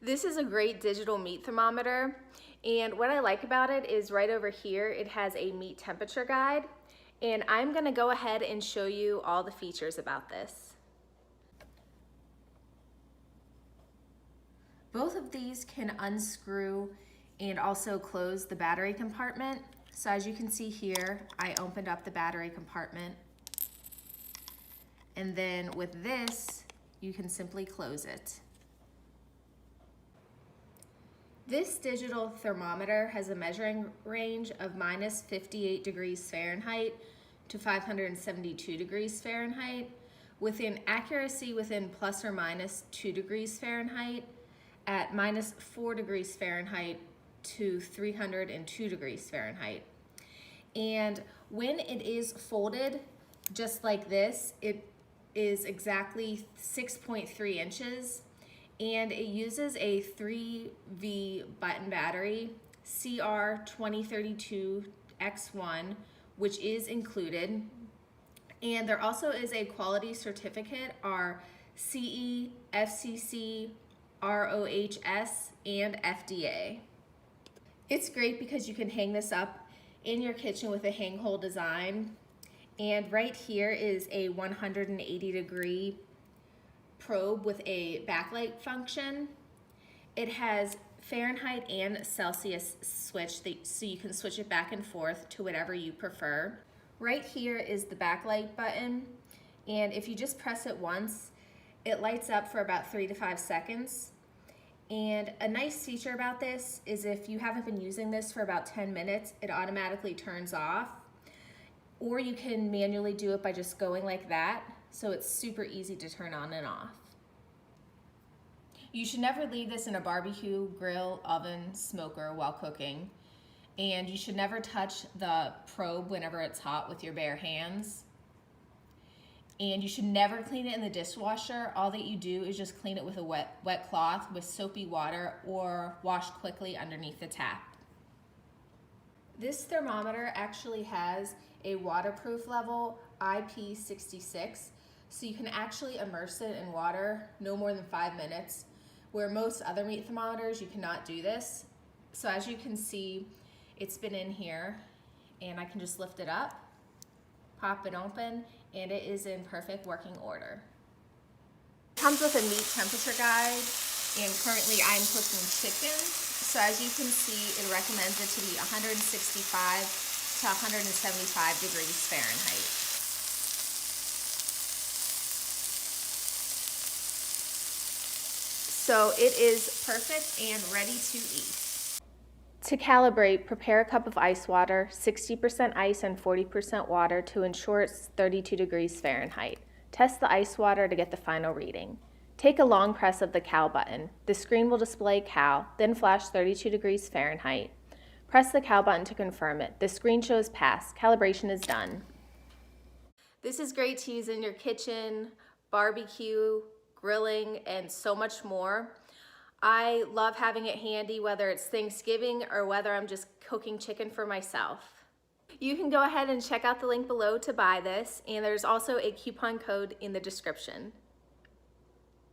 This is a great digital meat thermometer, and what I like about it is right over here it has a meat temperature guide, and I'm going to go ahead and show you all the features about this. Both of these can unscrew and also close the battery compartment. So as you can see here, I opened up the battery compartment, and then with this you can simply close it. This digital thermometer has a measuring range of minus 58 degrees Fahrenheit to 572 degrees Fahrenheit, with an accuracy within plus or minus 2 degrees Fahrenheit at minus 4 degrees Fahrenheit to 302 degrees Fahrenheit. And when it is folded just like this, it is exactly 6.3 inches. And it uses a 3V button battery, CR2032X1, which is included. And there also is a quality certificate, our CE, FCC, ROHS, and FDA. It's great because you can hang this up in your kitchen with a hang hole design. And right here is a 180-degree probe with a backlight function. It has Fahrenheit and Celsius switch, so you can switch it back and forth to whatever you prefer. Right here is the backlight button, and if you just press it once, it lights up for about 3 to 5 seconds. And a nice feature about this is if you haven't been using this for about 10 minutes, it automatically turns off, or you can manually do it by just going like that. So it's super easy to turn on and off. You should never leave this in a barbecue, grill, oven, smoker while cooking. And you should never touch the probe whenever it's hot with your bare hands. And you should never clean it in the dishwasher. All that you do is just clean it with a wet cloth with soapy water, or wash quickly underneath the tap. This thermometer actually has a waterproof level, IP66, so you can actually immerse it in water no more than 5 minutes, where most other meat thermometers you cannot do this. So as you can see, it's been in here, and I can just lift it up, pop it open, and it is in perfect working order. It comes with a meat temperature guide, and currently I'm cooking chicken. So as you can see, it recommends it to be 165 to 175 degrees Fahrenheit. So it is perfect and ready to eat. To calibrate, prepare a cup of ice water, 60% ice and 40% water to ensure it's 32 degrees Fahrenheit. Test the ice water to get the final reading. Take a long press of the cal button. The screen will display cal, then flash 32 degrees Fahrenheit. Press the cal button to confirm it. The screen shows pass. Calibration is done. This is great to use in your kitchen, barbecue, grilling, and so much more. I love having it handy, whether it's Thanksgiving or whether I'm just cooking chicken for myself. You can go ahead and check out the link below to buy this, and there's also a coupon code in the description.